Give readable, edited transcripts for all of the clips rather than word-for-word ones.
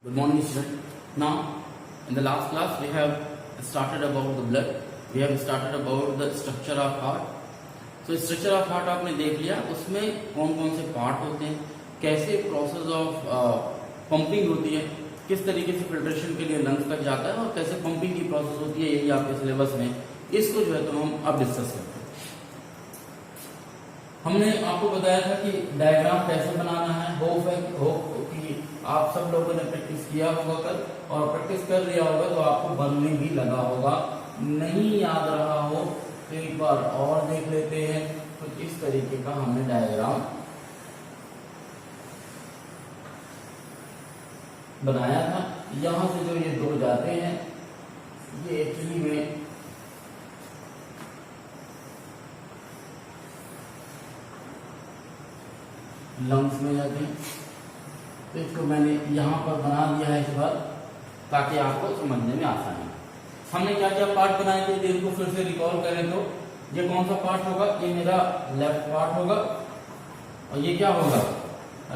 Good morning, student. Now, in the last class, we have started about the blood. We have started about the structure of heart. So, structure of heart आपने देख लिया, उसमें कौन कौन से part होते हैं, कैसे प्रोसेस ऑफ पंपिंग होती है, किस तरीके से फिल्ट्रेशन के लिए लंग्स तक जाता है और कैसे पंपिंग की प्रोसेस होती है, यही आपके सिलेबस में। इसको जो है तो हम अब डिस्कस करते हैं। हमने आपको बताया था कि डायग्राम कैसे बनाना है। होप कि आप सब लोगों ने प्रैक्टिस किया होगा कल, और प्रैक्टिस कर लिया होगा तो आपको बनने भी लगा होगा। नहीं याद रहा हो तो एक बार और देख लेते हैं। तो इस तरीके का हमने डायग्राम बनाया था। यहां से जो ये दो जाते हैं, ये एक्चुअली में लंग्स में जाते हैं। तो इसको मैंने यहाँ पर बना दिया है इस बार, ताकि आपको समझने में आसानी हो। हमने क्या क्या पार्ट बनाए थे, दिन को फिर से रिकॉल करें तो ये कौन सा पार्ट होगा, ये मेरा लेफ्ट पार्ट होगा और ये क्या होगा,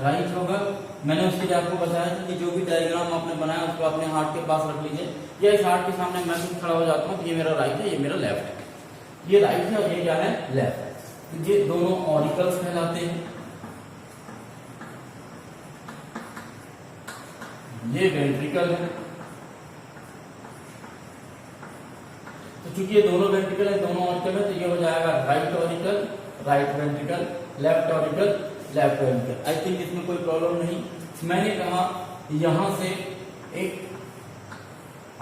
राइट होगा। मैंने उसके लिए आपको बताया था कि जो भी डायग्राम आपने बनाया उसको अपने हार्ट के पास रख लीजिए, या इस हार्ट के सामने मैं खुद खड़ा हो जाता हूँ। ये मेरा राइट है, ये मेरा लेफ्ट है। ये राइट है और ये क्या है, लेफ्ट है। ये दोनों ऑरिकल्स कहलाते हैं। ये वेंट्रिकल है। तो चूंकि ये दोनों वेंट्रिकल है, दोनों ऑरिकल है, तो ये हो जाएगा right auricle, right ventricle, left auricle, left ventricle. I think इसमें कोई प्रॉब्लम नहीं। मैंने कहा यहां से एक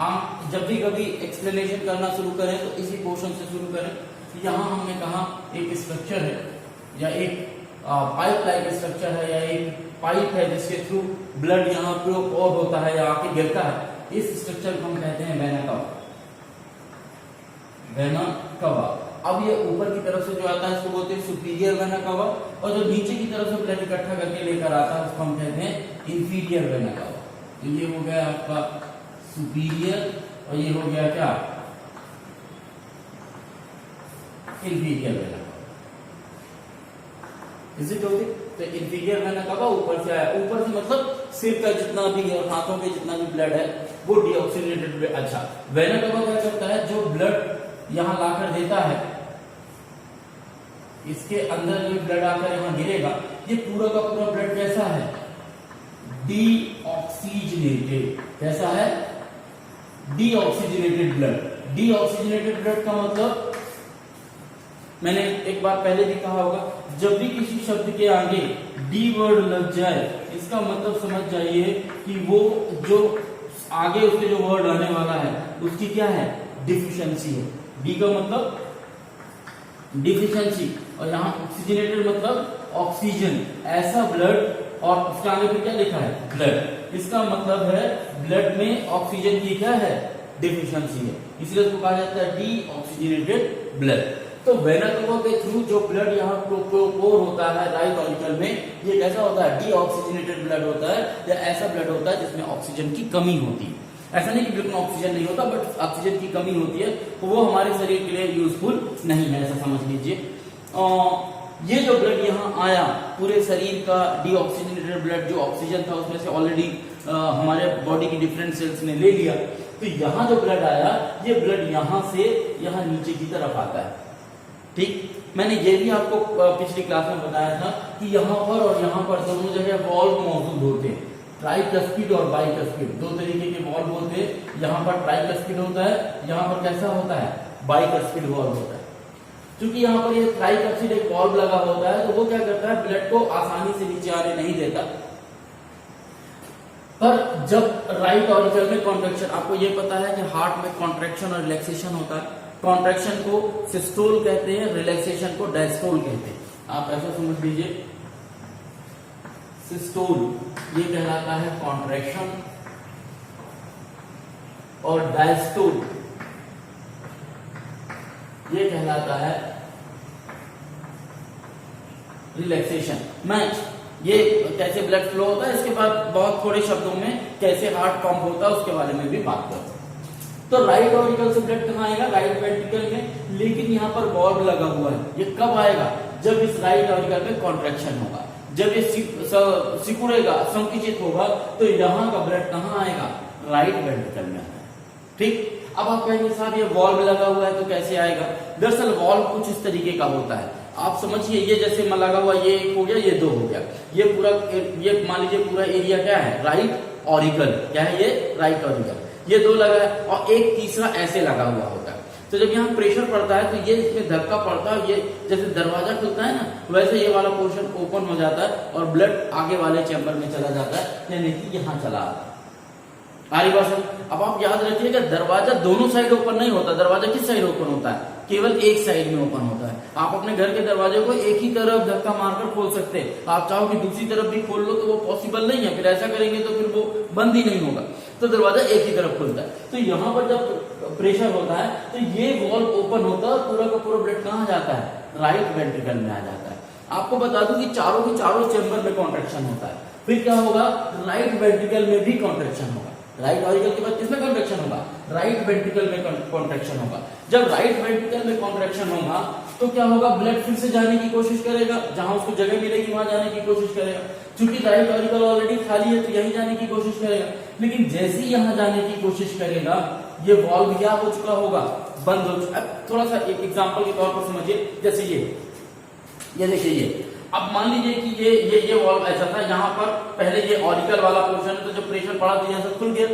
आप जब भी कभी एक्सप्लेनेशन करना शुरू करें तो इसी पोर्शन से शुरू करें। यहां हमने कहा एक स्ट्रक्चर है या एक पाइप लाइक स्ट्रक्चर है, या एक पाइप है जिसके थ्रू ब्लड यहाँ पे और होता है या आके गिरता है। इस स्ट्रक्चर को हम कहते हैं वेना कवा। वेना कवा। अब ये ऊपर की तरफ से जो आता है इसको बोलते हैं सुपीरियर वेना कवा, और जो नीचे की तरफ से ब्लड इकट्ठा करके लेकर आता है उसको हम कहते हैं इंफीरियर वेना कवा। तो ये हो गया आपका सुपीरियर और ये हो गया क्या, इंफीरियर वेना कवा। Is it okay? तो इंफीरियर वेना कवा ऊपर से आया। ऊपर से मतलब सिर का जितना भी और हाथों के जितना भी ब्लड है वो डीऑक्सीजनेटेड ब्लड। अच्छा, वेना कवा क्या करता है, जो ब्लड यहां लाकर देता है, इसके अंदर जो ब्लड आकर यहां गिरेगा, ये पूरा का पूरा ब्लड कैसा है, डीऑक्सीजनेटेड। कैसा है, डीऑक्सीजनेटेड ब्लड। डीऑक्सीजनेटेड ब्लड का मतलब मैंने एक बार पहले भी कहा होगा, जब भी किसी शब्द के आगे डी वर्ड लग जाए, इसका मतलब समझ जाइए कि वो जो आगे उसके जो वर्ड आने वाला है उसकी क्या है, डिफिशियंसी है। डी का मतलब डिफिशियंसी, और यहाँ ऑक्सीजनेटेड मतलब ऑक्सीजन, ऐसा ब्लड। और उसके आगे पे क्या लिखा है, ब्लड। इसका मतलब है ब्लड में ऑक्सीजन की क्या है, डिफिशियंसी है, इसलिए उसको कहा जाता है डी ऑक्सीजनेटेड ब्लड। तो वेना कवा के थ्रू जो ब्लड यहाँ पोर होता है राइट ऑरिकल में, ये कैसा होता है, डीऑक्सीजनेटेड ब्लड होता है, या ऐसा ब्लड होता है जिसमें ऑक्सीजन की कमी होती है। ऐसा नहीं कि ब्लड में ऑक्सीजन नहीं होता, बट ऑक्सीजन की कमी होती है, तो वो हमारे शरीर के लिए यूजफुल नहीं है, ऐसा समझ लीजिए। ये जो ब्लड यहाँ आया, पूरे शरीर का डीऑक्सीजनेटेड ब्लड, जो ऑक्सीजन था उसमें से ऑलरेडी हमारे बॉडी की डिफरेंट सेल्स ने ले लिया, तो यहाँ जो ब्लड आया, ये ब्लड यहाँ से यहाँ नीचे की तरफ आता है। ठीक, मैंने ये भी आपको पिछली क्लास में बताया था कि यहाँ पर और यहाँ पर दोनों जगह वॉल्व मौजूद होते हैं, ट्राइकस्पिड और बाइकस्पिड, दो तरीके के वॉल्व होते हैं। यहाँ पर ट्राइकस्पिड होता है, यहाँ पर कैसा होता है, बाइकस्पिड वॉल्व होता है। क्योंकि यहाँ पर ये ट्राइकस्पिड एक वॉल्व लगा होता है, तो वो क्या करता है, ब्लड को आसानी से नीचे आने नहीं देता। पर जब राइट ऑरिकल में कॉन्ट्रैक्शन, आपको ये पता है कि हार्ट में कॉन्ट्रैक्शन और रिलैक्सेशन होता है। कॉन्ट्रैक्शन को सिस्टोल कहते हैं, रिलैक्सेशन को डायस्टोल कहते हैं। आप ऐसा समझ लीजिए, सिस्टोल ये कहलाता है कॉन्ट्रैक्शन, और डायस्टोल ये कहलाता है रिलैक्सेशन। मैं ये कैसे ब्लड फ्लो होता है, इसके बाद बहुत थोड़े शब्दों में कैसे हार्ट पंप होता है उसके बारे में भी बात करते हैं। तो राइट ऑरिकल से ब्लड कहाँ आएगा, राइट वेंट्रिकल में, लेकिन यहाँ पर वॉल्व लगा हुआ है। ये कब आएगा, जब इस राइट ऑरिकल में कॉन्ट्रैक्शन होगा। जब ये सिकुड़ेगा, संकुचित होगा, तो यहाँ का ब्लड कहाँ आएगा, राइट वेंट्रिकल में आएगा। ठीक, अब आप कहेंगे साहब ये वॉल्व लगा हुआ है तो कैसे आएगा? दरअसल वॉल्व कुछ इस तरीके का होता है, आप समझिए, ये जैसे में लगा हुआ, ये एक हो गया, ये दो हो गया, ये पूरा, ये मान लीजिए पूरा एरिया क्या है, राइट ऑरिकल, क्या है ये, राइट ऑरिकल, ये दो लगा है, और एक तीसरा ऐसे लगा हुआ होता है। तो जब यहाँ प्रेशर पड़ता है तो ये इसमें धक्का पड़ता है, ये जैसे दरवाजा खुलता है ना, वैसे ये वाला पोर्शन ओपन हो जाता है और ब्लड आगे वाले चैम्बर में चला जाता है, यानी कि यहाँ चला आता है। आ रही बात समझ? अब आप याद रखिएगा, दरवाजा दोनों साइड ओपन नहीं होता, दरवाजा किस साइड ओपन होता है, केवल एक साइड में ओपन होता है। आप अपने घर के दरवाजे को एक ही तरफ धक्का मारकर खोल सकते हैं, आप चाहो कि दूसरी तरफ भी खोल लो तो वो पॉसिबल नहीं है, फिर ऐसा करेंगे तो फिर वो बंद ही नहीं होगा, तो दरवाजा एक ही तरफ खुलता है। तो यहाँ पर जब प्रेशर होता है तो ये वॉल्व ओपन होता है, पूरा का पूरा ब्लड कहाँ जाता है, राइट वेंट्रिकल में आ जाता है। आपको बता दूं कि चारों के चारों चैम्बर में कॉन्ट्रैक्शन होता है, फिर क्या होगा, राइट वेंट्रिकल में भी कॉन्ट्रैक्शन होगा, राइट ऑरिकल के बाद किसमें कॉन्ट्रैक्शन होगा, राइट वेंट्रिकल में कॉन्ट्रैक्शन होगा। जब राइट वेंट्रिकल में कॉन्ट्रैक्शन होगा तो क्या होगा, ब्लड फिर से जाने की कोशिश करेगा, जहां उसको जगह मिलेगी वहां जाने की कोशिश करेगा। चूंकि राइट ऑरिकल ऑलरेडी खाली है तो यहीं जाने की कोशिश करेगा, लेकिन जैसे ही यहां जाने की कोशिश करेगा, ये वॉल्व क्या हो चुका होगा, बंद हो चुका। अब थोड़ा सा एक एग्जांपल के तौर पर समझिए, जैसे ये देखिए, ये अब मान लीजिए कि ये वॉल्व ऐसा था, यहाँ पर पहले ये ऑरिकल वाला पोर्शन है, तो जब प्रेशर पड़ा तो यहाँ से खुल गया,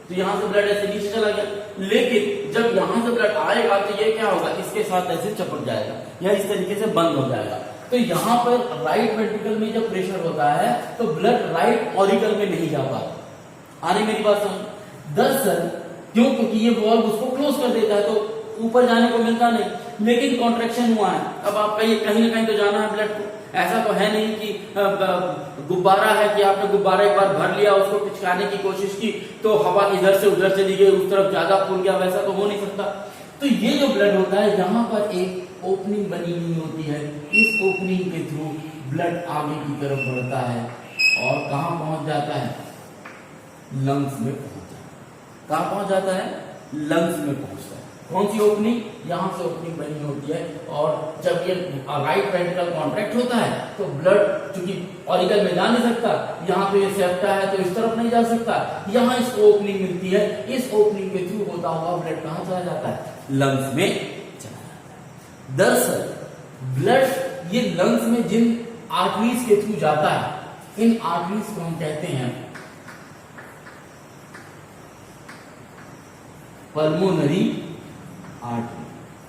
तो यहाँ से ब्लड ऐसे नीचे चला गया। लेकिन जब यहाँ से ब्लड आएगा तो ये क्या होगा, इसके साथ ऐसे चिपक जाएगा या इस तरीके से बंद हो जाएगा। तो यहाँ पर राइट वेंट्रिकल में जब प्रेशर होता है तो ब्लड राइट ऑरिकल में नहीं जा पाता। आने मेरी बात समझ? दरअसल क्यों, क्योंकि ये वॉल्व उसको क्लोज कर देता है, तो ऊपर जाने को मिलता नहीं, लेकिन कॉन्ट्रैक्शन हुआ है। अब आप कहीं ना कहीं तो जाना है ब्लड को, ऐसा तो है नहीं कि गुब्बारा है कि आपने गुब्बारा एक बार भर लिया, उसको पिचकाने की कोशिश की तो हवा इधर से उधर चली गई, उस तरफ ज्यादा फूल गया, वैसा तो हो नहीं सकता। तो ये जो ब्लड होता है, यहाँ पर एक ओपनिंग बनी हुई होती है, इस ओपनिंग के थ्रू ब्लड आगे की तरफ बढ़ता है और कहाँ पहुंच जाता है, लंग्स में पहुंच जाता है। कहाँ पहुंच जाता है, लंग्स में पहुंचता है। कौन सी ओपनिंग, यहाँ से ओपनिंग बनी होती है, और जब ये राइट वेंट्रिकल कॉन्ट्रैक्ट होता है तो ब्लड चूंकि ऑरिकल में जा नहीं सकता, यहाँ पे ये सेप्टा है तो इस तरफ नहीं जा सकता, यहाँ इसको ओपनिंग मिलती है, इस ओपनिंग के थ्रू होता हुआ ब्लड कहाँ चला जाता है, लंग्स में चला जाता है। दरअसल ब्लड ये लंग्स में जिन आर्टरीज के थ्रू जाता है, इन आर्टरीज को हम कहते हैं पल्मोनरी आर्टरी।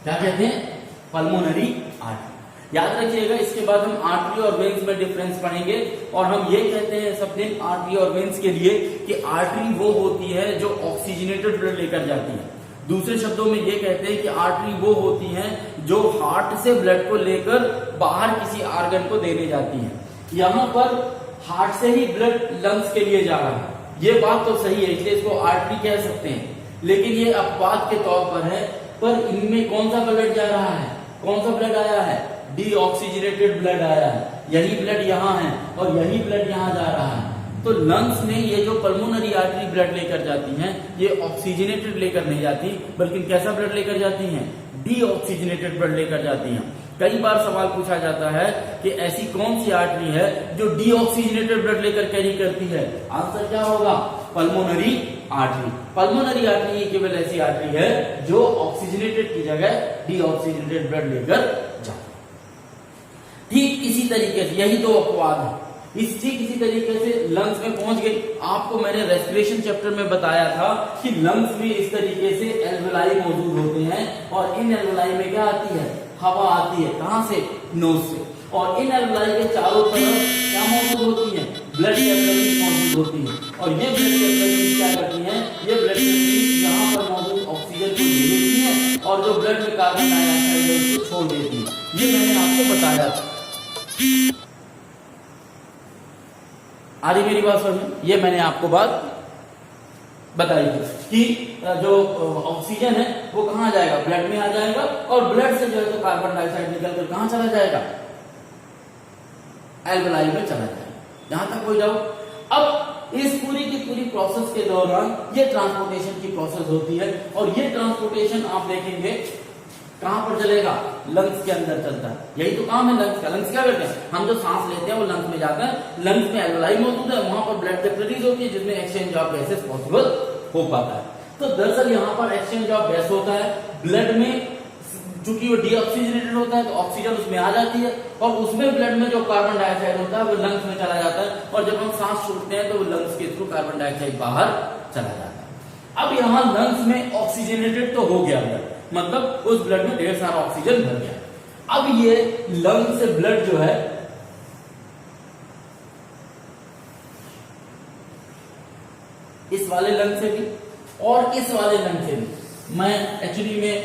क्या कहते हैं, पल्मोनरी आर्टरी। याद रखिएगा, इसके बाद हम आर्टरी और वेन्स में डिफरेंस पढ़ेंगे, और हम ये कहते हैं सब दिन आर्टरी और वेन्स के लिए कि आर्टरी वो होती है जो ऑक्सीजनेटेड ब्लड लेकर जाती है। दूसरे शब्दों में ये कहते हैं कि आर्टरी वो होती है जो हार्ट से ब्लड को लेकर बाहर किसी आर्गन को देने जाती है। यहाँ पर हार्ट से ही ब्लड लंग्स के लिए जा रहा है, ये बात तो सही है, इसलिए इसको आर्टरी कह सकते हैं, लेकिन ये अपवाद के तौर पर है। पर इनमें कौन सा ब्लड जा रहा है, कौन सा ब्लड आया है, डीऑक्सीजनेटेड ब्लड आया है, यही ब्लड यहाँ है और यही ब्लड यहाँ जा रहा है। तो लंग्स में ये जो पल्मोनरी आर्टरी ब्लड लेकर जाती हैं, ये ऑक्सीजनेटेड लेकर नहीं जाती, बल्कि कैसा ब्लड लेकर जाती हैं, डीऑक्सीजनेटेड ब्लड लेकर जाती हैं। कई बार सवाल पूछा जाता है कि ऐसी कौन सी आर्टरी है जो डीऑक्सीजनेटेड ब्लड लेकर कैरी करती है, आंसर क्या होगा, पल्मोनरी आर्टरी। पल्मोनरी आर्टरी केवल ऐसी आर्टरी है जो ऑक्सीजनेटेड की जगह डीऑक्सीजनेटेड ब्लड लेकर जाती है। ठीक इसी तरीके से, यही तो अपवाद है, ठीक इसी तरीके से लंग्स में पहुंच गई। आपको मैंने रेस्पिरेशन चैप्टर में बताया था कि लंग्स में इस तरीके से एल्वेलाई मौजूद होते हैं, और इन एल्वेलाई में क्या आती है, हवा आती है, कहां से, नोज से, और इन एल्वेलाई के चारों तरफ क्या मौजूद होती है, ब्लड कैपिलरीज मौजूद होती है, और ये ब्लड कैपिलरीज क्या करती हैं, ये ब्लड कैपिलरीज यहाँ पर मौजूद ऑक्सीजन को ले लेती हैं और जो ब्लड में कार्बन डाइऑक्साइड है उसको छोड़ देती है। ये मैंने आपको बताया था। आ रही मेरी बात समझ में? ये मैंने आपको बात बताई थी कि जो ऑक्सीजन है वो कहाँ जाएगा, ब्लड में आ जाएगा, और ब्लड से जो है तो कार्बन डाइऑक्साइड निकलकर कहाँ चला जाएगा, एल्वेलाई में चला जाएगा। यहां तक कोई डाउट? अब इस पूरी की पूरी प्रोसेस के दौरान ये ट्रांसपोर्टेशन की प्रोसेस होती है, और ये ट्रांसपोर्टेशन आप देखेंगे कहां पर चलेगा? लंग्स के अंदर चलता है। यही तो काम है लंग्स का। लंग्स क्या करते हैं? हम जो सांस लेते हैं वो लंग्स में जाता है, लंग्स में एल्वेलाई मौजूद है, वहां पर ब्लड रिलीज होती है जिसमें एक्सचेंज ऑफ गैसेस पॉसिबल हो पाता है। तो दरअसल यहाँ पर एक्सचेंज ऑफ गैस होता है ब्लड में, चूंकि वो डीऑक्सीजनेटेड होता है तो ऑक्सीजन उसमें आ जाती है और उसमें ब्लड में जो कार्बन डाइऑक्साइड होता है वो लंग्स में चला जाता है और जब हम सांस छोड़ते हैं तो वो लंग्स के थ्रू कार्बन डाइऑक्साइड बाहर चला जाता है। अब यहाँ लंग्स में ऑक्सीजनेटेड तो हो गया ब्लड, मतलब उस ब्लड में ढेर सारा ऑक्सीजन भर गया। अब ये लंग से ब्लड जो है इस वाले लंग से भी और इस वाले लंग से भी, मैं एक्चुअली में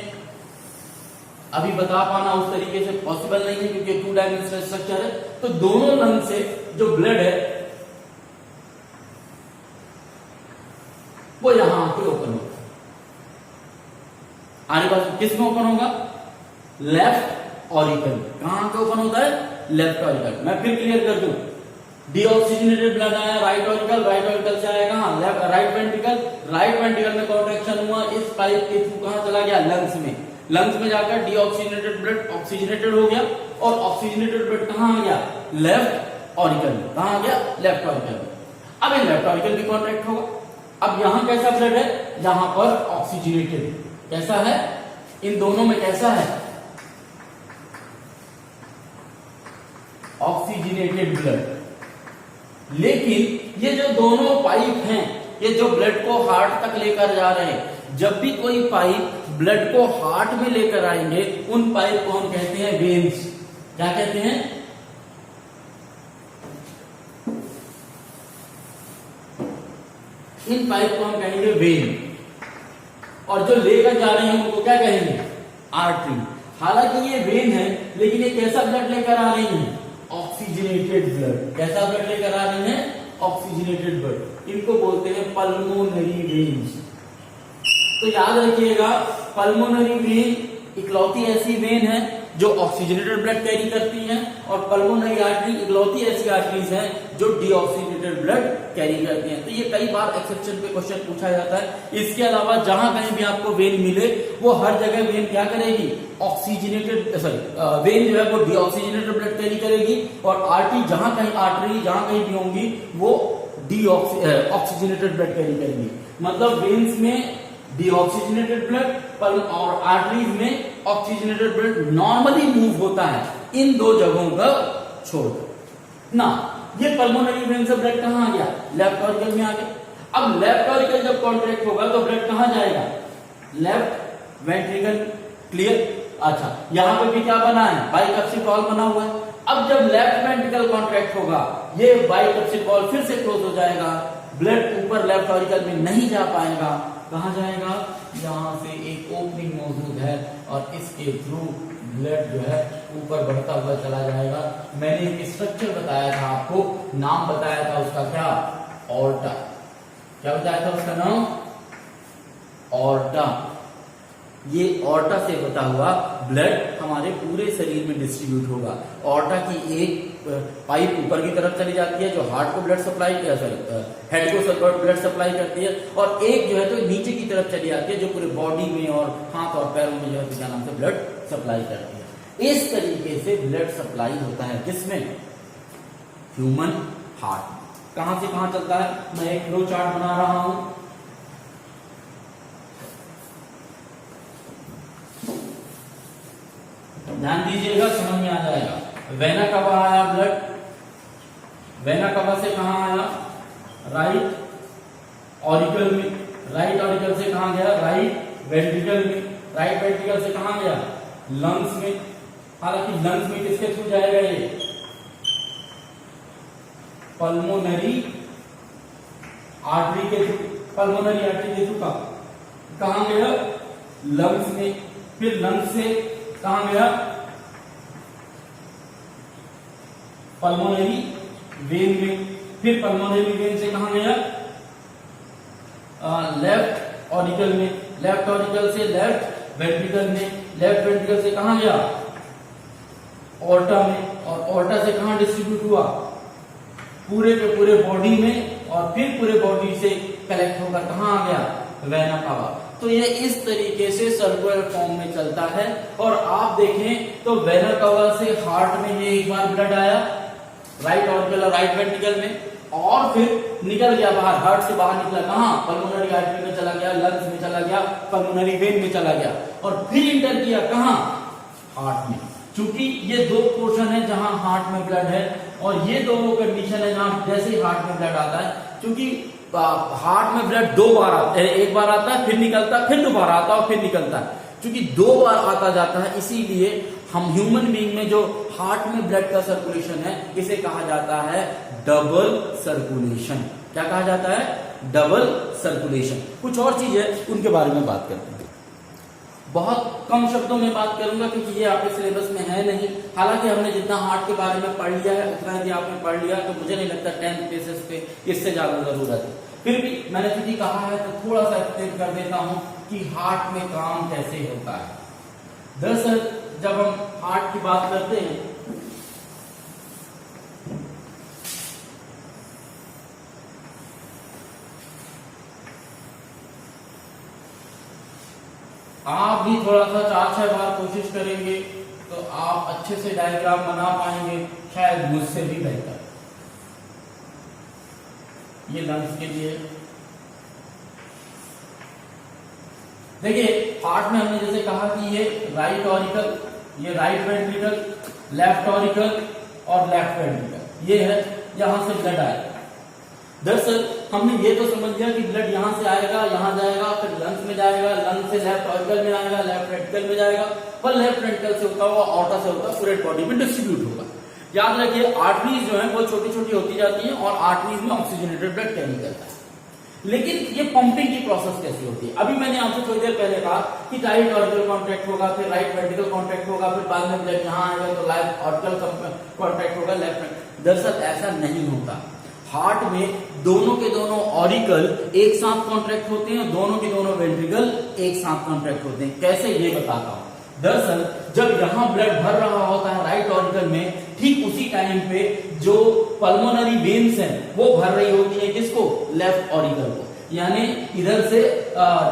अभी बता पाना उस तरीके से पॉसिबल नहीं है क्योंकि 2 डायमेंशनल स्ट्रक्चर है। तो दोनों लंग से जो ब्लड है वो यहां आके ओपन होगा। आने पास किस में ओपन होगा? Left auricle. कहां आके ओपन होता है? Left auricle. मैं फिर क्लियर कर दूं, डीऑक्सीजनेटेड ब्लड आया राइट ऑरिकल, राइट ऑरिकल से आएगा left right ventricle, right ventricle में कॉन्ट्रैक्शन हुआ, इस पाइप के थ्रू कहां चला गया? लंग्स में। लंग्स में जाकर डीऑक्सीजनेटेड ब्लड ऑक्सीजनेटेड हो गया और ऑक्सीजनेटेड ब्लड कहां आ गया? लेफ्ट ऑरिकल में। कहां आ गया? लेफ्ट ऑरिकल में। अब ये लेफ्ट ऑरिकल भी कॉन्ट्रैक्ट होगा। अब यहां कैसा ब्लड है? यहां पर ऑक्सीजनेटेड। कैसा है? इन दोनों में कैसा है? Oxygenated blood. लेकिन ये जो दोनों पाइप हैं, ये जो ब्लड को हार्ट तक लेकर जा रहे हैं, जब भी कोई पाइप ब्लड को हार्ट में लेकर आएंगे उन पाइप को हम कहते हैं वेन्स। क्या कहते हैं? इन पाइप को हम कहेंगे वेन और जो लेकर जा रहे हैं उनको क्या कहेंगे? आर्टरी। हालांकि ये वेन है लेकिन ये कैसा ब्लड लेकर आ रही है? Oxygenated blood. कैसा ब्लड लेकर आ रही है? Oxygenated blood. इनको बोलते हैं पल्मोनरी वेन्स। तो याद रखिएगा, पल्मोनरी वेन इकलौती ऐसी वेन है जो ऑक्सीजनेटेड ब्लड कैरी करती है और पल्मोनरी आर्टरी इकलौती ऐसी आर्टरीज हैं जो डीऑक्सीजनेटेड ब्लड कैरी करती हैं। तो ये कई बार एक्सेप्शन पे क्वेश्चन पूछा जाता है। इसके अलावा जहां कहीं भी आपको वेन मिले वो हर जगह वेन क्या करेगी? ऑक्सीजनेटेड वेन जो है वो डीऑक्सीजनेटेड ब्लड कैरी करेगी और आर्टरी जहां कहीं भी होंगी वो ऑक्सीजनेटेड ब्लड कैरी करेंगी। मतलब वेन्स में डीऑक्सीजनेटेड ब्लड और आर्टरीज में ऑक्सीजनेटेड ब्लड नॉर्मली मूव होता है इन दो जगहों का छोड़कर ना। ये पल्मोनरी वेन से ब्लड कहां आ गया? लेफ्ट ऑरिकल में आ गया। अब लेफ्ट ऑरिकल जब कॉन्ट्रैक्ट होगा तो ब्लड कहां जाएगा? Left ventricle. क्लियर? अच्छा, यहां पे भी क्या बना है? बाइकप्सिक वॉल बना हुआ है। अब जब लेफ्ट वेंट्रिकल कॉन्ट्रैक्ट होगा ये बाइकप्सिक वॉल फिर से क्लोज हो जाएगा, ब्लड ऊपर लेफ्ट ऑरिकल में नहीं जा पाएगा। कहां जाएगा? यहां से एक ओपनिंग मौजूद है और इसके थ्रू ब्लड जो है ऊपर बढ़ता हुआ चला जाएगा। मैंने एक स्ट्रक्चर बताया था आपको, नाम बताया था उसका क्या? ऑर्टा। क्या बताया था उसका नाम? ऑर्टा। ये ऑर्टा से होता हुआ ब्लड हमारे पूरे शरीर में डिस्ट्रीब्यूट होगा। ऑर्टा की एक पाइप ऊपर की तरफ चली जाती है जो हार्ट को ब्लड सप्लाई, हेड को ब्लड सप्लाई करती है और एक जो है तो नीचे की तरफ चली जाती है जो पूरे बॉडी में और हाथ और पैरों में जो है क्या नाम से ब्लड सप्लाई करती है। इस तरीके से ब्लड सप्लाई होता है किसमें? ह्यूमन हार्ट में। कहां से कहां चलता है? मैं एक फ्लो चार्ट बना रहा हूं। ध्यान दीजिएगा, समझ में आ जाएगा। वेना कवा आया ब्लड, वेना कवा से कहां आया? राइट ऑरिकल में। राइट ऑरिकल से कहां गया? राइट वेंट्रिकल में। राइट वेंट्रिकल से कहां गया? लंग्स में। हालांकि लंग्स में किसके थ्रू जाएगा? ये पल्मोनरी आर्टरी के थ्रू। पल्मोनरी आर्टरी के थ्रू कहां गया? लंग्स में। फिर लंग्स से कहां गया? पल्मोनरी वेन में। फिर पल्मोनरी वेन से कहां गया? लेफ्ट ऑरिकल में। लेफ्ट ऑरिकल से लेफ्ट वेंट्रिकल में। लेफ्ट वेंट्रिकल से कहां गया? ऑर्टा में। और ऑर्टा से कहां डिस्ट्रीब्यूट हुआ? पूरे के पूरे बॉडी में और फिर पूरे बॉडी से कलेक्ट होकर कहां आ गया? Vena cava. तो ये इस तरीके से सर्कुलर फॉर्म में चलता है। और आप देखें तो वेनर कवा से हार्ट में ये एक बार ब्लड आया, राइट ऑर्बिटल और राइट वेंट्रिकल में, और फिर निकल गया बाहर, हार्ट से बाहर निकला कहां, पल्मोनरी आर्टरी में चला गया, लंग्स में चला गया, पल्मोनरी वेन में चला गया, और फिर इंटर किया कहां, हार्ट में। क्योंकि ये दो पोर्शन है जहां हार्ट में ब्लड है, और ये दो कंडीशन है जहां जैसे ही हार्ट में ब्लड आता है, क्योंकि हार्ट में ब्लड दो बार आता है, एक बार आता है फिर निकलता है, फिर दोबारा आता है और फिर निकलता है। क्योंकि दो बार आता जाता है, इसीलिए हम ह्यूमन बीइंग में जो हार्ट में ब्लड का सर्कुलेशन है इसे कहा जाता है डबल सर्कुलेशन। क्या कहा जाता है, डबल सर्कुलेशन। कुछ और चीज है उनके बारे में बात करते हैं, बहुत कम शब्दों में बात करूंगा क्योंकि ये आपके सिलेबस में है नहीं। हालांकि हमने जितना हार्ट के बारे में पढ़ लिया है उतना यदि आपने पढ़ लिया तो मुझे नहीं लगता 10th बेसिस पे इससे ज्यादा जरूरत है। फिर भी मैंने चूंकि कहा है तो थोड़ा सा एक्सप्लेन कर देता हूं कि हार्ट में काम कैसे होता है। दरअसल जब हम हार्ट की बात करते हैं आप भी थोड़ा सा 4-6 बार कोशिश करेंगे तो आप अच्छे से डायग्राम बना पाएंगे, शायद मुझसे भी बेहतर। ये लंग्स के लिए देखिए, हार्ट में हमने जैसे कहा कि ये राइट ऑरिकल, ये राइट वेंट्रिकल, लेफ्ट ऑरिकल और लेफ्ट वेंट्रिकल, ये है यहां से ब्लड आएगा। दरअसल हमने ये तो समझ लिया कि ब्लड यहां से आएगा, यहां जाएगा, फिर लंग्स में जाएगा, लंग्स से लेफ्ट ऑरिकल में आएगा, लेफ्ट वेंट्रिकल में जाएगा, और लेफ्ट वेंट्रिकल से होता हुआ ऑर्टा से होता पूरे बॉडी में डिस्ट्रीब्यूट होगा। याद रखिए, आर्टरीज जो है वो छोटी छोटी होती जाती है और आर्टरीज में ऑक्सीजनेटेड ब्लड कैरी करता है। लेकिन ये पंपिंग की प्रोसेस कैसी होती है, अभी मैंने आपसे थोड़ी देर पहले कहा कि राइट ऑरिकल कॉन्ट्रैक्ट होगा, फिर राइट वेंट्रिकल कॉन्ट्रैक्ट होगा, फिर बाद में ब्लड यहां आएगा तो लेफ्ट ऑरिकल कॉन्ट्रैक्ट होगा, लेफ्ट। दरअसल ऐसा नहीं होता। हार्ट में दोनों के दोनों ऑरिकल एक साथ कॉन्ट्रैक्ट होते हैं, दोनों के दोनों वेंट्रिकल एक साथ कॉन्ट्रैक्ट होते हैं। कैसे, ये बताता हूं। दरअसल जब यहां ब्लड भर रहा होता है राइट ऑरिकल में, ठीक उसी टाइम पे जो पल्मोनरी वेन्स हैं वो भर रही होती है किसको, लेफ्ट ऑरिकल को। यानी इधर से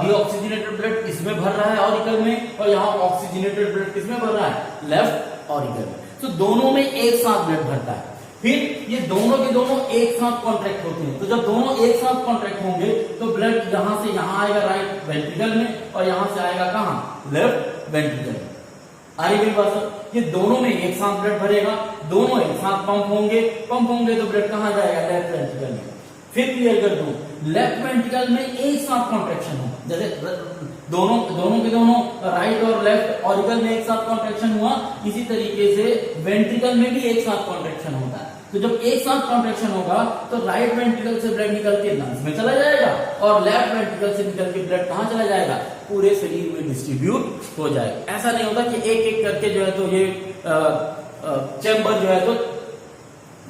डीऑक्सीजनेटेड ब्लड इसमें भर रहा है ऑरिकल में, और यहाँ ऑक्सीजनेटेड ब्लड किसमें भर रहा है, लेफ्ट ऑरिकल में। तो दोनों में एक साथ ब्लड भरता है। फिर ये दोनों के दोनों एक साथ कॉन्ट्रैक्ट होते हैं। तो जब दोनों एक साथ कॉन्ट्रैक्ट होंगे तो ब्लड यहां से यहां आएगा राइट वेंट्रिकल में, और यहां से आएगा कहां, लेफ्ट वेंट्रिकल में। आ रही मेरी बात? ये दोनों में एक साथ ब्लड भरेगा, दोनों एक साथ पंप होंगे तो ब्लड कहां जाएगा, लेफ्ट वेंट्रिकल में। फिर क्लियर कर दूं, लेफ्ट वेंट्रिकल में एक साथ कॉन्ट्रैक्शन होगा, जैसे दोनों के दोनों राइट और लेफ्ट ऑरिकल में एक साथ कॉन्ट्रैक्शन हुआ, इसी तरीके से वेंट्रिकल में भी एक साथ कॉन्ट्रैक्शन होता है। तो जब एक साथ कॉन्ट्रैक्शन होगा तो राइट वेंट्रिकल से ब्लड निकल के लंग्स में चला जाएगा, और लेफ्ट वेंट्रिकल से निकल के ब्लड कहां चला जाएगा, पूरे शरीर में डिस्ट्रीब्यूट हो जाएगा। ऐसा नहीं होता कि एक एक करके जो है तो ये चैम्बर जो है तो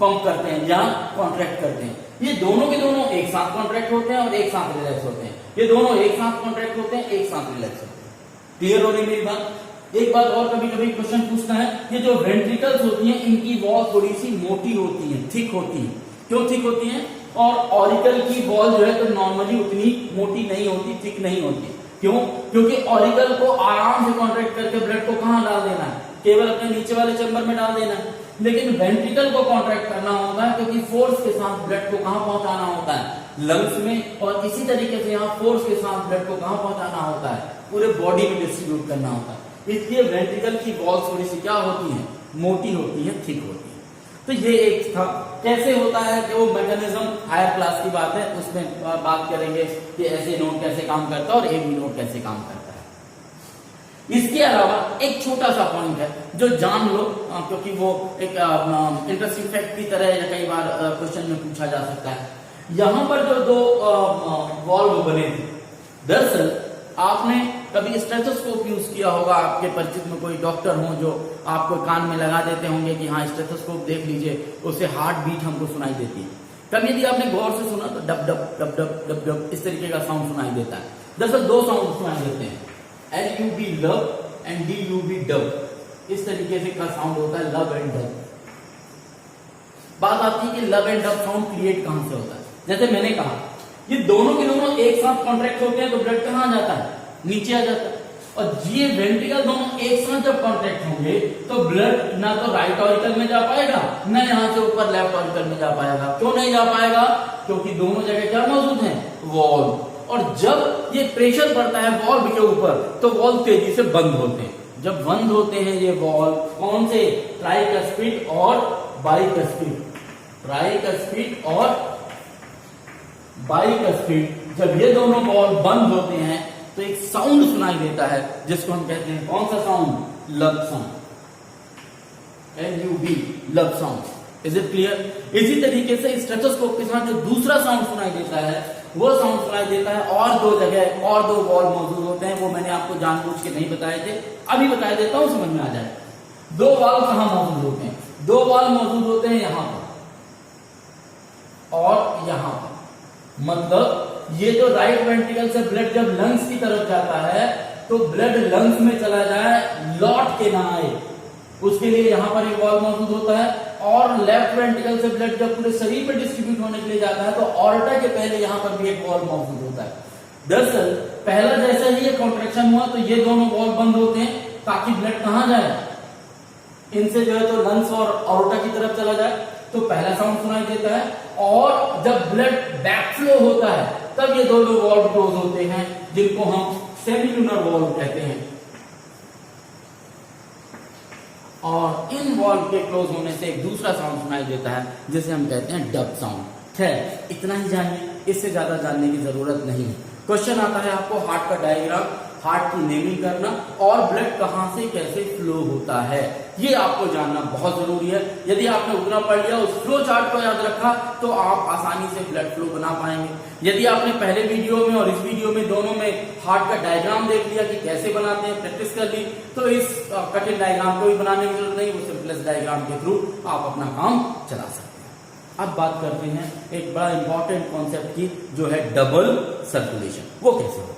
पंप करते हैं या कॉन्ट्रैक्ट करते हैं। ये दोनों के दोनों एक साथ कॉन्ट्रैक्ट होते हैं और एक साथ रिलैक्स होते हैं। ये दोनों एक साथ कॉन्ट्रैक्ट होते हैं, एक साथ रिलैक्स होते हैं। क्लियर हो रही मेरी बात? एक बात और कभी कभी क्वेश्चन पूछता है, ये जो वेंट्रिकल्स होती हैं इनकी वॉल थोड़ी सी मोटी होती है, थिक होती है। क्यों थिक होती है? और ऑरिकल की वॉल जो है तो नॉर्मली उतनी मोटी नहीं होती, थिक नहीं होती। क्यों? क्योंकि ऑरिकल को आराम से कॉन्ट्रैक्ट करके ब्लड को कहां डाल देना है, केवल अपने नीचे वाले चैम्बर में डाल देना है। लेकिन वेंट्रिकल को कॉन्ट्रैक्ट करना होता है क्योंकि फोर्स के साथ ब्लड को कहां पहुंचाना होता है, लंग्स में, और इसी तरीके से यहाँ फोर्स के साथ ब्लड को कहां पहुंचाना होता है, पूरे बॉडी में डिस्ट्रीब्यूट करना होता है। इसलिए वेंट्रिकल की वॉल थोड़ी सी क्या होती है, मोटी होती है, थिक होती है। तो ये एक था। कैसे होता है कि वो मैकेनिज्म हायर क्लास की बात है, उसमें बात करेंगे कि ऐसे नोड कैसे काम करता है और एबी नोड कैसे काम करता है। इसके अलावा एक छोटा सा पॉइंट है जो जान लो, क्योंकि वो एक इंटरेस्टिंग फैक्ट की तरह है, कई बार क्वेश्चन में पूछा जा सकता है। यहां पर जो दो वॉल्व बने थे, दरअसल आपने कभी स्टेथोस्कोप यूज किया होगा, आपके परिचित में कोई डॉक्टर हो जो आपको कान में लगा देते होंगे कि हाँ स्टेथोस्कोप देख लीजिए, उससे हार्ट बीट हमको सुनाई देती है। कभी यदि आपने गौर से सुना तो dub dub dub dub dub dub इस तरीके का साउंड सुनाई देता है। दरअसल दो साउंड सुनाई देते हैं, LUB love and DUB dub. इस तरीके से का साउंड होता है, लव एंड डब। बात आती है कि love and dub sound create कहां से होता है। जैसे मैंने कहा, ये दोनों के दोनों एक साथ कॉन्ट्रैक्ट होते हैं तो ब्लड कहां जाता है, नीचे आ जाता है। और ये वेंट्रिकल दोनों एक साथ जब कांटेक्ट होंगे तो ब्लड ना तो राइट ऑरिकल में जा पाएगा, ना यहाँ से ऊपर लेफ्ट ऑरिकल में जा पाएगा। क्यों नहीं जा पाएगा? क्योंकि दोनों जगह क्या मौजूद है? वॉल्व। और जब ये प्रेशर पड़ता है वॉल्व के ऊपर तो वॉल्व तेजी से बंद होते हैं। जब बंद होते हैं ये वॉल्व, कौन से? ट्राइकस्पिड और बाइकस्पिड, ट्राइकस्पिड और बाइकस्पिड। जब ये दोनों वॉल्व बंद होते हैं तो एक साउंड सुनाई देता है जिसको हम कहते हैं कौन सा साउंड? लब साउंड, LUB, लब साउंड। Is it clear? इसी तरीके से स्टेथोस्कोप के साथ जो दूसरा साउंड सुनाई देता है वो साउंड सुनाई देता है और दो जगह और दो वॉल्व मौजूद होते हैं, वो मैंने आपको जानबूझ के नहीं बताए थे, अभी बता देता हूं, समझ में आ जाए। दो वाल्व कहां मौजूद होते हैं? दो वाल्व मौजूद होते हैं यहां पर और यहां पर। मतलब ये जो राइट वेंट्रिकल से ब्लड जब लंग्स की तरफ जाता है तो ब्लड लंग्स में चला जाए, लौट के ना आए, उसके लिए यहां पर एक वॉल्व मौजूद होता है। और लेफ्ट वेंट्रिकल से ब्लड जब पूरे शरीर में डिस्ट्रीब्यूट होने के लिए जाता है तो ऑर्टा के पहले यहां पर भी एक वॉल्व मौजूद होता है। दरअसल पहला जैसा ही ये कॉन्ट्रैक्शन हुआ तो ये दोनों वॉल्व बंद होते हैं ताकि ब्लड कहां जाए? इनसे जो है तो लंग्स और ऑर्टा की तरफ चला जाए। तो पहला साउंड सुनाई देता है। और जब ब्लड बैकफ्लो होता है तब ये दोनों वॉल्व क्लोज होते हैं, जिनको हम सेमिलुनर वॉल्व कहते हैं। और इन वॉल्व के क्लोज होने से एक दूसरा साउंड सुनाई देता है जिसे हम कहते हैं डब साउंड। खैर, इतना ही जानिए, इससे ज्यादा जानने की जरूरत नहीं है। क्वेश्चन आता है आपको हार्ट का डायग्राम, हार्ट की नेमिंग करना और ब्लड कहां से कैसे फ्लो होता है, ये आपको जानना बहुत जरूरी है। यदि आपने उतना पढ़ लिया, उस फ्लो चार्ट को याद रखा तो आप आसानी से ब्लड फ्लो बना पाएंगे। यदि आपने पहले वीडियो में और इस वीडियो में दोनों में हार्ट का डायग्राम देख लिया कि कैसे बनाते हैं, प्रैक्टिस कर ली, तो इस कठिन डायग्राम को भी बनाने की जरूरत नहीं, वो सिंपलेस्ट डायग्राम के थ्रू आप अपना काम चला सकते हैं। अब बात करते हैं एक बड़ा इंपॉर्टेंट कॉन्सेप्ट की, जो है डबल सर्कुलेशन। वो कैसे हो?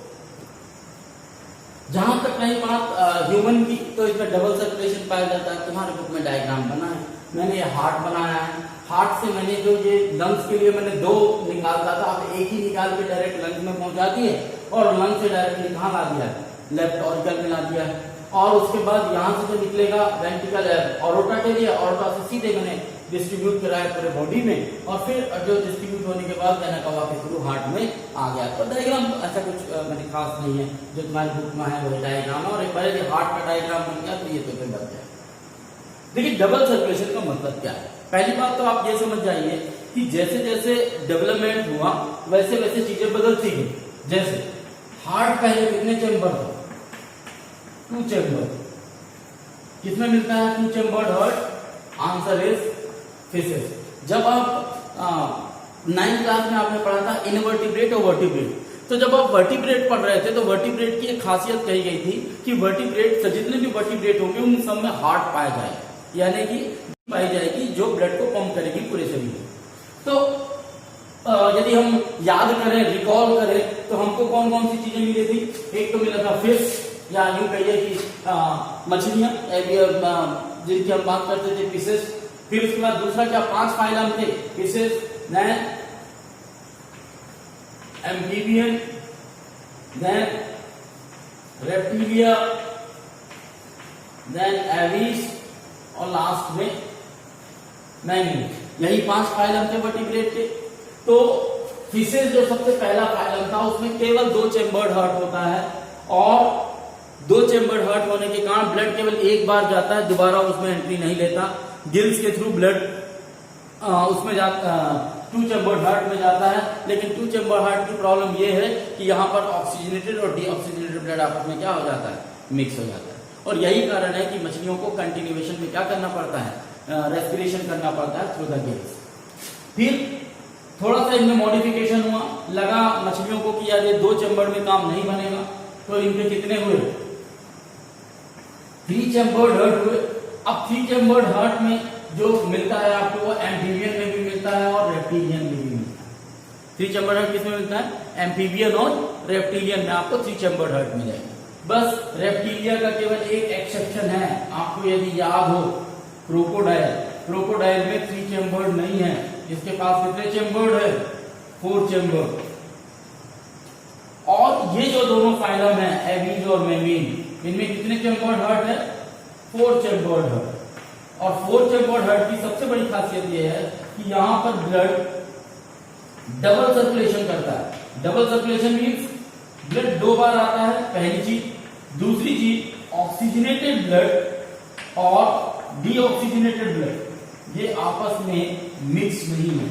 जहां तक नहीं बात ह्यूमन की, तो इसमें डबल सर्कुलेशन पाया जाता है। तुम्हारे बुक में डायग्राम बना है, मैंने ये हार्ट बनाया है। हार्ट से मैंने जो ये लंग्स के लिए मैंने दो निकालता था, अब एक ही निकाल के डायरेक्ट लंग्स में पहुंचा दिए और लंग्स से डायरेक्टली कहां ला दिया है? लेफ्ट ऑरिकल में ला दिया है। और उसके बाद यहां से जो निकलेगा वेंट्रिकल ऑरोटा के लिए, ऑरोटा से सीधे मैंने डिस्ट्रीब्यूट करा है पूरे बॉडी में, और फिर जो डिस्ट्रीब्यूट होने के बाद वेना कवा के थ्रू हार्ट में आ गया। तो डायग्राम ऐसा कुछ मैंने खास नहीं है, जो तुम्हारी बुक में है वही डायग्राम है। और एक बार यदि हार्ट का डायग्राम बन गया तो ये तो फिर बन जाए। देखिए, डबल सर्कुलेशन का मतलब क्या है? पहली बात तो आप ये समझ जाइए कि जैसे जैसे डेवलपमेंट हुआ वैसे वैसे चीजें बदलती गई। जैसे हार्ट पहले कितने चेंबर था? 2 चेंबर। किसमें मिलता है 2 chambered heart? Answer is fishes. जब आप 9th क्लास में आपने पढ़ा था इनवर्टिब्रेट और वर्टिब्रेट, तो जब आप वर्टिब्रेट पढ़ रहे थे तो वर्टिब्रेट की एक खासियत कही गई थी कि वर्टिब्रेट से जितने भी वर्टिब्रेट होंगे उन सब में हार्ट पाया जाएगा, यानी कि पाई जाएगी जो ब्लड को पंप करेगी पूरे शरीर में। तो यदि हम याद करें, रिकॉल करें, तो हमको कौन कौन सी चीजें मिली थी? एक तो मिला था फिश, या यूं कहिए कि मछलियां, जिनकी हम बात करते थे फिशेस। फिर उसके बाद दूसरा क्या? 5 फाइलम थे, fishes, then amphibian, then reptilia, then aves और लास्ट में मैंगनीज। यही 5 फाइलम थे वर्टिब्रेट के। तो फिशेस जो सबसे पहला फाइलम था उसमें केवल 2 चेंबर्ड हार्ट होता है, और 2 चेंबर्ड हार्ट होने के कारण ब्लड केवल एक बार जाता है, दोबारा उसमें एंट्री नहीं लेता। गिल्स के थ्रू ब्लड उसमें जाता, 2 चेंबर्ड हार्ट में जाता है। लेकिन 2 चेंबर्ड हार्ट की प्रॉब्लम यह है कि यहाँ पर ऑक्सीजनेटेड और डीऑक्सीजनेटेड ब्लड आपस में क्या हो जाता है? मिक्स हो जाता है। और यही कारण है कि मछलियों को कंटिन्यूएशन में क्या करना पड़ता है? रेस्पिरेशन करना पड़ता है थ्रू द गिल्स। फिर थोड़ा सा इनमें मॉडिफिकेशन हुआ, लगा मछलियों को कि यार ये 2 चेंबर्ड में काम नहीं बनेगा, तो इनके कितने हुए? 3 चेंबर्ड हार्ट हुए। अब 3 चेंबर्ड हार्ट में जो मिलता है आपको वो एम्फीबियन में भी मिलता है और रेप्टिलियन में भी मिलता है। 3 चेंबर्ड हार्ट किसमें मिलता है? एम्फीबियन और रेप्टिलियन में आपको 3 चेंबर्ड हार्ट मिलेगा। बस रेप्टिलिया का केवल एक एक्सेप्शन है, आपको यदि याद हो, क्रोकोडाइल। क्रोकोडाइल में 3 चेंबर्ड नहीं है, इसके पास कितने चेंबर्ड है? 4 चेंबर्ड। और ये जो दोनों फाइलम है एवीज और मेमीन, इनमें कितने चेम्बर्ड हार्ट है? 4 चेम्बर्ड हार्ट। और 4 चेम्बर्ड हार्ट की सबसे बड़ी खासियत ये है कि यहां पर ब्लड डबल सर्कुलेशन करता है। डबल सर्कुलेशन मीन्स ब्लड 2 बार आता है, पहली चीज। दूसरी चीज ऑक्सीजनेटेड ब्लड और डीऑक्सीजनेटेड ब्लड ये आपस में मिक्स नहीं है,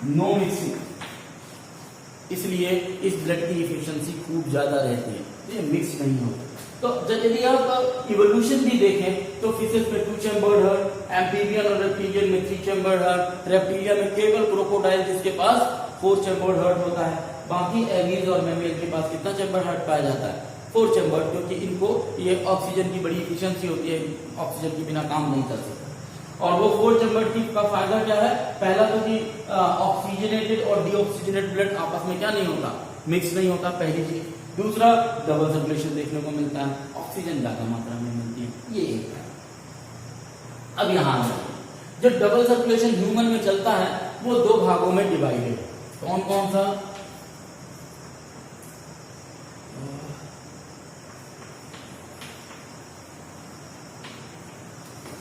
नो मिक्सिंग, इसलिए इस ब्लड की इफिशिएंसी खूब ज्यादा रहती है, ये मिक्स नहीं होता। तो यदि आप इवोल्यूशन भी देखें तो फिशेस में 2 चेम्बर्ड हार्ट, एम्फीबियन और रेप्टिलियन में 3 चेम्बर्ड हार्ट, रेप्टिलियन में केवल क्रोकोडाइल जिसके पास 4 चेम्बर्ड हार्ट होता है। बाकी एवीज और मेमेल के पास कितना चेम्बर्ड हार्ट पाया जाता है? 4 चेम्बर्ड, क्योंकि इनको ये ऑक्सीजन की बड़ी इफिशियंसी होती है, ऑक्सीजन के बिना काम नहीं कर सकते। और वो 4 चेम्बर्ड का फायदा क्या है? पहला तो कि ऑक्सीजनेटेड और डीऑक्सीजनेटेड ब्लड आपस में क्या नहीं होता, मिक्स नहीं होता, पहली चीज। दूसरा, डबल सर्कुलेशन देखने को मिलता है, ऑक्सीजन ज्यादा मात्रा में मिलती है, ये एक है। अब यहां जो डबल सर्कुलेशन ह्यूमन में चलता है वो 2 भागों में डिवाइडेड है। कौन कौन सा?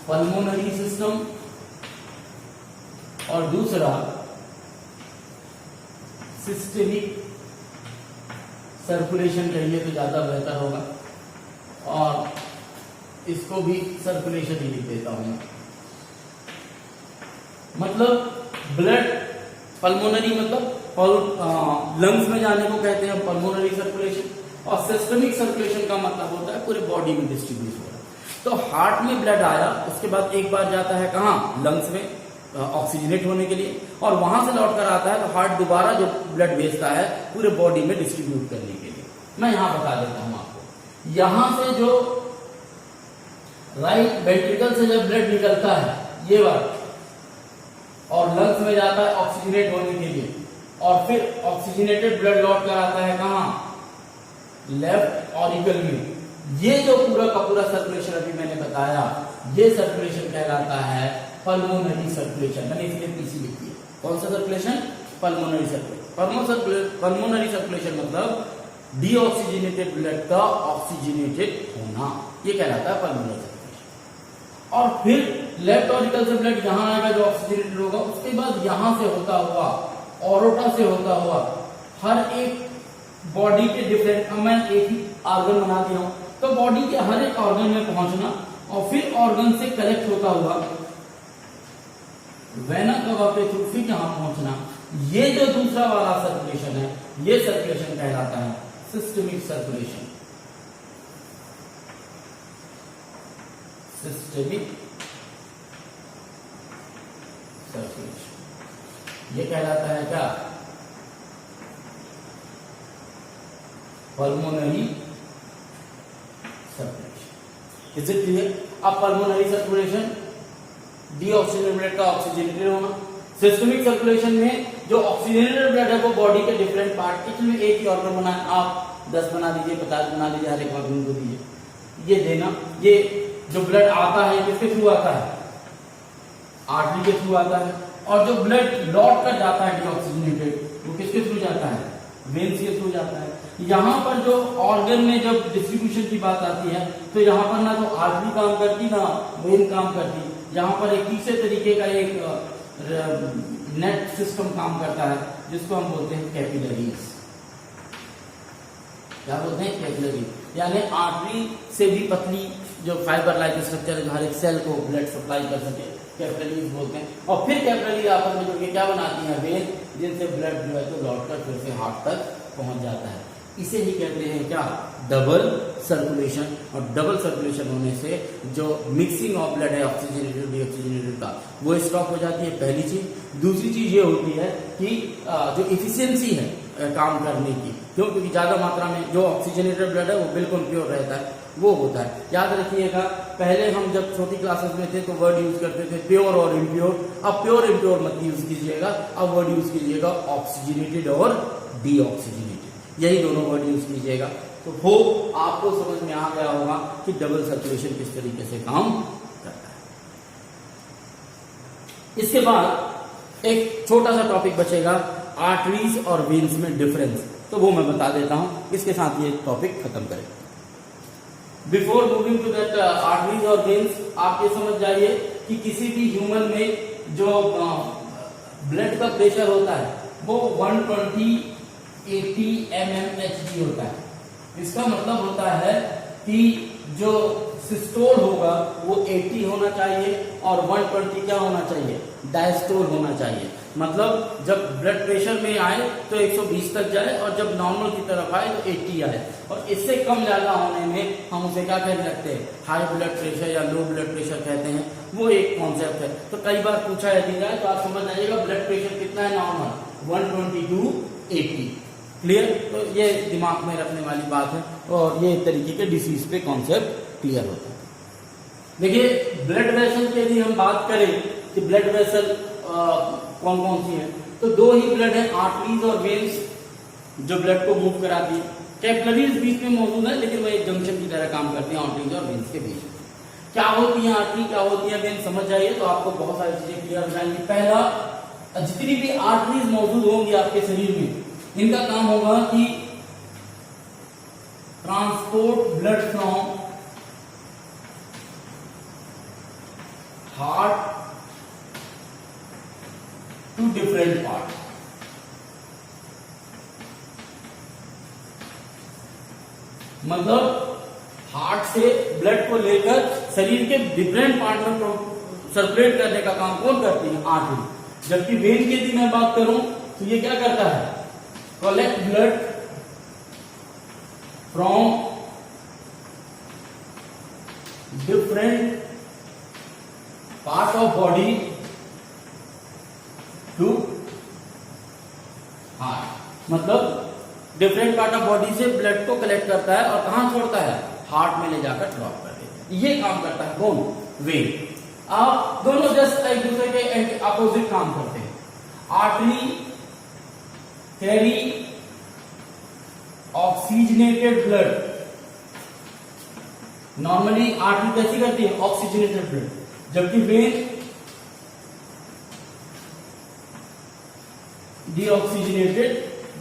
पल्मोनरी सिस्टम और दूसरा सिस्टेमिक सर्कुलेशन कहिए तो ज्यादा बेहतर होगा, और इसको भी सर्कुलेशन ही लिख देता हूं। मतलब ब्लड पल्मोनरी मतलब लंग्स में जाने को कहते हैं पल्मोनरी सर्कुलेशन, और सिस्टेमिक सर्कुलेशन का मतलब होता है पूरे बॉडी में डिस्ट्रीब्यूट हो रहा है। तो हार्ट में ब्लड आया, उसके बाद एक बार जाता है कहाँ? लंग्स में ऑक्सीजनेट होने के लिए, और वहां से लौट कर आता है तो हार्ट दोबारा जो ब्लड भेजता है पूरे बॉडी में डिस्ट्रीब्यूट करने के लिए। मैं यहां बता देता हूं आपको, यहां से जो राइट वेंट्रिकल से जब ब्लड निकलता है ये बार, और लंग्स में जाता है ऑक्सीजनेट होने के लिए, और फिर ऑक्सीजनेटेड ब्लड लौट कर आता है कहां? लेफ्ट ऑरिकल में। ये जो पूरा का पूरा सर्कुलेशन अभी मैंने बताया, ये सर्कुलेशन कहलाता है पल्मोनरी सर्कुलेशन। मैंने इसलिए पीसी लिखी है। कौन सा circulation? Pulmonary circulation. Pulmonary circulation मतलब डीऑक्सीजनेटेड ब्लड का ऑक्सीजनेटेड होना, ये कहलाता है पल्मोनरी सर्कुलेशन। और फिर लेफ्ट ऑरिकल से ब्लड यहां आएगा जो ऑक्सीजनेटेड होगा, उसके बाद यहां से होता हुआ, ऑरोटा से होता हुआ, हर एक बॉडी के डिफरेंट, अब मैं एक ही ऑर्गन बना दिया हूं, तो बॉडी के हर एक ऑर्गन में पहुंचना, और फिर ऑर्गन से कलेक्ट होता हुआ वेना कवा के थ्रू फिर यहां पहुंचना, ये जो दूसरा वाला सर्कुलेशन है, ये सर्कुलेशन कहलाता है सिस्टेमिक सर्कुलेशन। सिस्टेमिक सर्कुलेशन ये कहलाता है क्या? Pulmonary circulation. Is it clear? अब पल्मोनरी सर्कुलेशन डीऑक्सीजनेटेड ब्लड का ऑक्सीजनेटेड होना, सिस्टेमिक सर्कुलेशन में जो ऑक्सीजनेटेड ब्लड है वो बॉडी के डिफरेंट पार्ट, इसमें एक ही ऑर्गन बना है, आप 10 बना दीजिए, 50 बना दीजिए, हर एक ऑर्गन को दीजिए, ये देना। ये जो ब्लड आता है किसके थ्रू आता है? आर्टरी के थ्रू आता है। और जो ब्लड लौट कर जाता है डीऑक्सीजनेटेड, वो किसके थ्रू जाता है? वेन्स के थ्रू जाता है। यहाँ पर जो ऑर्गन में जब डिस्ट्रीब्यूशन की बात आती है तो यहाँ पर ना तो आर्टरी काम करती ना वेन काम करती, यहाँ पर एक तीसरे तरीके का एक नेट सिस्टम काम करता है जिसको हम बोलते हैं कैपिलरीज। क्या बोलते हैं? कैपिलरीज। यानी आर्टरी से भी पतली जो फाइबर लाइक स्ट्रक्चर है जो हर एक सेल को ब्लड सप्लाई कर सके, कैपिलरीज बोलते हैं। और फिर कैपिलरी आपस में जुड़कर क्या बनाती है? वेन, जिनसे ब्लड जो है तो लौटकर फिर से हार्ट तक पहुंच जाता है। इसे ही कहते हैं क्या? Double circulation. और डबल सर्कुलेशन होने से जो मिक्सिंग ऑफ ब्लड है ऑक्सीजनेटेड डीऑक्सीजनेटेड का, वो स्टॉप हो जाती है, पहली चीज। दूसरी चीज ये होती है कि जो इफिशियंसी है काम करने की, क्यों? क्योंकि ज्यादा मात्रा में जो ऑक्सीजनेटेड ब्लड है वो बिल्कुल प्योर रहता है, वो होता है। याद रखिएगा, पहले हम जब छोटी क्लासेस में थे तो वर्ड यूज करते थे प्योर और इम्प्योर। अब प्योर इम्प्योर मत यूज कीजिएगा, अब वर्ड यूज कीजिएगा ऑक्सीजनेटेड और डीऑक्सीजनेटेड, यही दोनों वर्ड यूज कीजिएगा। तो होप आपको समझ में आ गया होगा कि डबल सर्कुलेशन किस तरीके से काम करता है। इसके बाद एक छोटा सा टॉपिक बचेगा आर्टरीज और वेन्स में डिफरेंस, तो वो मैं बता देता हूं, इसके साथ ये टॉपिक खत्म करें। Before moving to that arteries और वेन्स, आप ये समझ जाइए कि किसी भी ह्यूमन में जो ब्लड का प्रेशर होता है वो 120/80 mmHg होता है। इसका मतलब होता है कि जो सिस्टोल होगा वो 80 होना चाहिए और 120 क्या होना चाहिए, डायस्टोल होना चाहिए। मतलब जब ब्लड प्रेशर में आए तो 120 तक जाए और जब नॉर्मल की तरफ आए तो 80 आए, और इससे कम ज्यादा होने में हम उसे क्या कहने लगते हैं, हाई ब्लड प्रेशर या लो ब्लड प्रेशर कहते हैं। वो एक कॉन्सेप्ट है। तो कई बार पूछा जाए तो आप समझ जाइएगा ब्लड प्रेशर कितना है नॉर्मल, 120 to 80। क्लियर? तो ये दिमाग में रखने वाली बात है और ये एक तरीके के डिसीज पे कॉन्सेप्ट क्लियर होता है। देखिए ब्लड वेसल की यदि हम बात करें कि ब्लड वेसल कौन कौन सी है, तो दो ही ब्लड है, आर्टरीज और वेन्स, जो ब्लड को मूव कराती है। कैपिलरीज बीच में मौजूद है लेकिन वो एक जंक्शन की तरह काम करती है आर्टरीज और वेन्स के बीच। क्या होती है आर्टरी, क्या होती है वेन, समझ जाइए तो आपको बहुत सारी चीजें क्लियर हो जाएंगी। पहला, जितनी भी आर्टरीज मौजूद होंगी आपके शरीर में, इनका काम होगा कि transport blood from heart to different part. मतलब हार्ट से ब्लड को लेकर शरीर के डिफरेंट पार्ट में सर्कुलेट करने का काम कौन करती है, आर्टरी। जबकि वेन की यदि मैं बात करूं तो ये क्या करता है, collect blood from different part of body to heart. मतलब डिफरेंट पार्ट ऑफ बॉडी से ब्लड को कलेक्ट करता है और कहां छोड़ता है, हार्ट में ले जाकर ड्रॉप कर देता है। ये काम करता है कौन, वेन। आप दोनों जस्ट एक दूसरे के अपोजिट काम करते हैं। Artery carry oxygenated blood, normally artery कैसी करती है, ऑक्सीजनेटेड ब्लड, जबकि वेन डीऑक्सीजनेटेड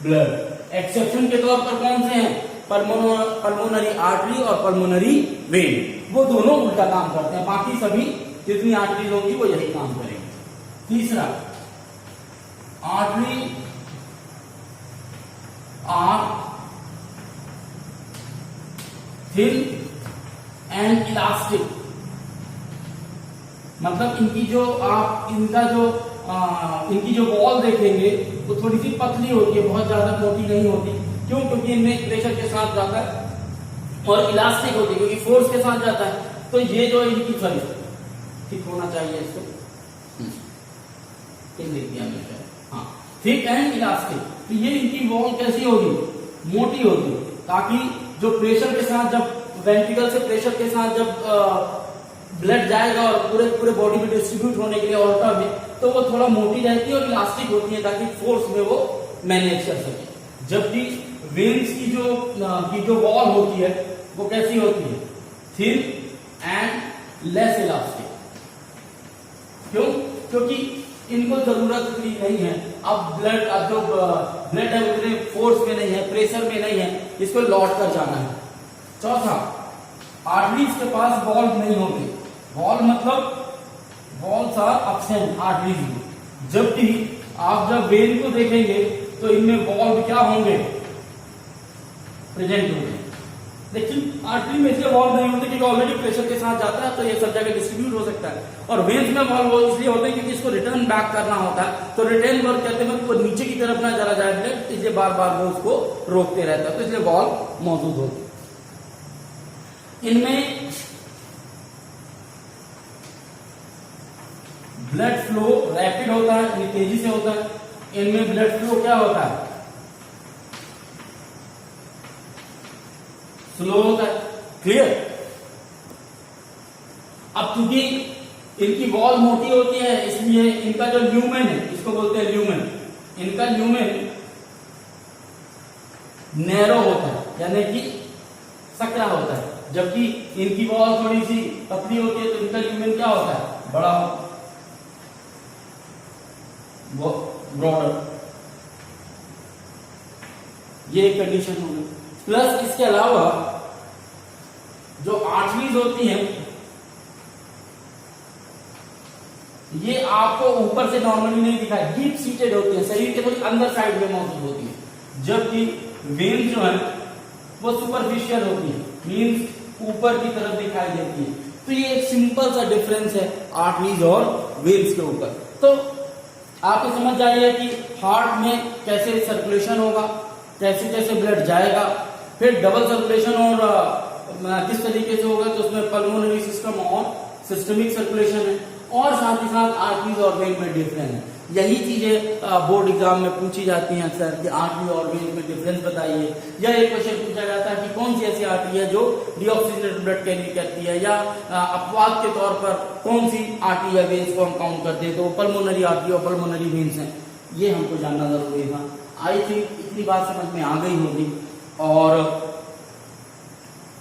ब्लड। एक्सेप्शन के तौर पर कौन से हैं, पल्मोनरी आर्टरी और पल्मोनरी वेन, वो दोनों उल्टा काम करते हैं। बाकी सभी जितनी आर्टरीज होंगी वो यही काम करेंगे। तीसरा, artery are thin and elastic. मतलब इनकी जो आप इनकी जो वॉल देखेंगे वो थोड़ी सी पतली होती है, बहुत ज्यादा मोटी नहीं होती। क्यों? क्योंकि इनमें प्रेशर के साथ जाता है और इलास्टिक होती है क्योंकि फोर्स के साथ जाता है। तो ये जो इनकी ठीक होना चाहिए इसको, लिख दिया मैंने, हाँ, थिक एंड इलास्टिक। तो ये इनकी वॉल कैसी होगी, मोटी होगी, ताकि जो प्रेशर के साथ, जब वेंट्रिकल से प्रेशर के साथ जब ब्लड जाएगा और पूरे बॉडी में डिस्ट्रीब्यूट होने के लिए ऑल्टा में, तो वो थोड़ा मोटी रहती है और इलास्टिक होती है ताकि फोर्स में वो मैनेज कर सके। जबकि वेन्स की जो वॉल होती है वो कैसी होती है, थिन एंड लेस इलास्टिक। क्यों? क्योंकि इनको जरूरत उतनी नहीं है। अब जो ब्लड है उतने फोर्स में नहीं है, प्रेशर में नहीं है, इसको लौट कर जाना है। चौथा, आर्टरीज के पास वॉल्व नहीं होते। वॉल्व मतलब वॉल्स आर एब्सेंट आर्टरीज में। जबकि आप जब वेन को देखेंगे तो इनमें वॉल्व क्या होंगे, प्रेजेंट होंगे। लेकिन आर्टरी में इसलिए वॉल्व नहीं होते क्योंकि ऑलरेडी प्रेशर के साथ जाता है, तो ये सब जगह डिस्ट्रीब्यूट हो सकता है। और वेन्स में वॉल्व इसलिए होते हैं क्योंकि इसको रिटर्न बैक करना होता है। तो रिटर्न वर्क कहते हैं वो नीचे की तरफ ना चला जाए ब्लड, इसलिए बार बार वो उसको रोकते रहता है, तो इसलिए वॉल्व मौजूद होते। इनमें ब्लड फ्लो रैपिड होता है, यानी तेजी से होता है। इनमें ब्लड फ्लो क्या होता है, स्लो होता है। क्लियर? अब चूंकि इनकी वॉल मोटी होती है इसलिए इनका जो ल्यूमेन है, इसको बोलते हैं ल्यूमेन, इनका ल्यूमेन नैरो होता है, यानी कि सकरा होता है। जबकि इनकी वॉल थोड़ी सी पतली होती है तो इनका ल्यूमेन क्या होता है, बड़ा, ब्रॉडर। ये एक कंडीशन होगी। प्लस इसके अलावा जो आर्टरीज होती हैं ये आपको ऊपर से नॉर्मली नहीं दिखाई, डीप सीटेड होती है, शरीर के थोड़ी अंदर साइड में मौजूद होती है, जबकि वेन जो है वो सुपरफिशियल होती है, मींस ऊपर की तरफ दिखाई देती है। तो ये एक सिंपल सा डिफरेंस है आर्टरीज और वेन्स के ऊपर। तो आपको समझ जाइए कि हार्ट में कैसे सर्कुलेशन होगा, कैसे कैसे ब्लड जाएगा, फिर डबल सर्कुलेशन और किस तरीके से होगा, तो उसमें पल्मोनरी सिस्टम और सिस्टमिक सर्कुलेशन है, और साथ ही साथ आर्टरीज और वेन में डिफरेंस है। यही चीजें बोर्ड एग्जाम में पूछी जाती हैं अक्सर कि आर्टरी और वेन में डिफरेंस बताइए, या एक क्वेश्चन पूछा जाता है कि कौन सी ऐसी आर्टरी है जो डीऑक्सीजनेटेड ब्लड कैरी करती है, या अपवाद के तौर पर कौन सी आर्टरी या वेन्स को हम काउंट करते हैं, तो पल्मोनरी आर्टरी और पल्मोनरी वेन्स हैं। ये हमको जानना जरूरी था। आई थिंक इतनी बात समझ में आ गई होगी, और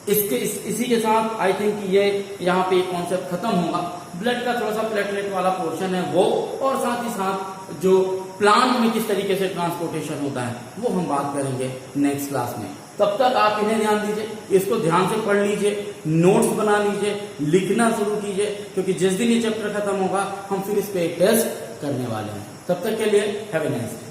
इसी के साथ आई थिंक ये यहाँ पे कॉन्सेप्ट खत्म होगा। ब्लड का थोड़ा सा प्लेटलेट वाला पोर्शन है वो, और साथ ही साथ जो प्लांट में किस तरीके से ट्रांसपोर्टेशन होता है वो हम बात करेंगे नेक्स्ट क्लास में। तब तक आप इन्हें ध्यान दीजिए, इसको ध्यान से पढ़ लीजिए, नोट्स बना लीजिए, लिखना शुरू कीजिए, क्योंकि जिस दिन ये चैप्टर खत्म होगा हम फिर इस पे एक टेस्ट करने वाले हैं। तब तक के लिए हैव ए नाइस डे।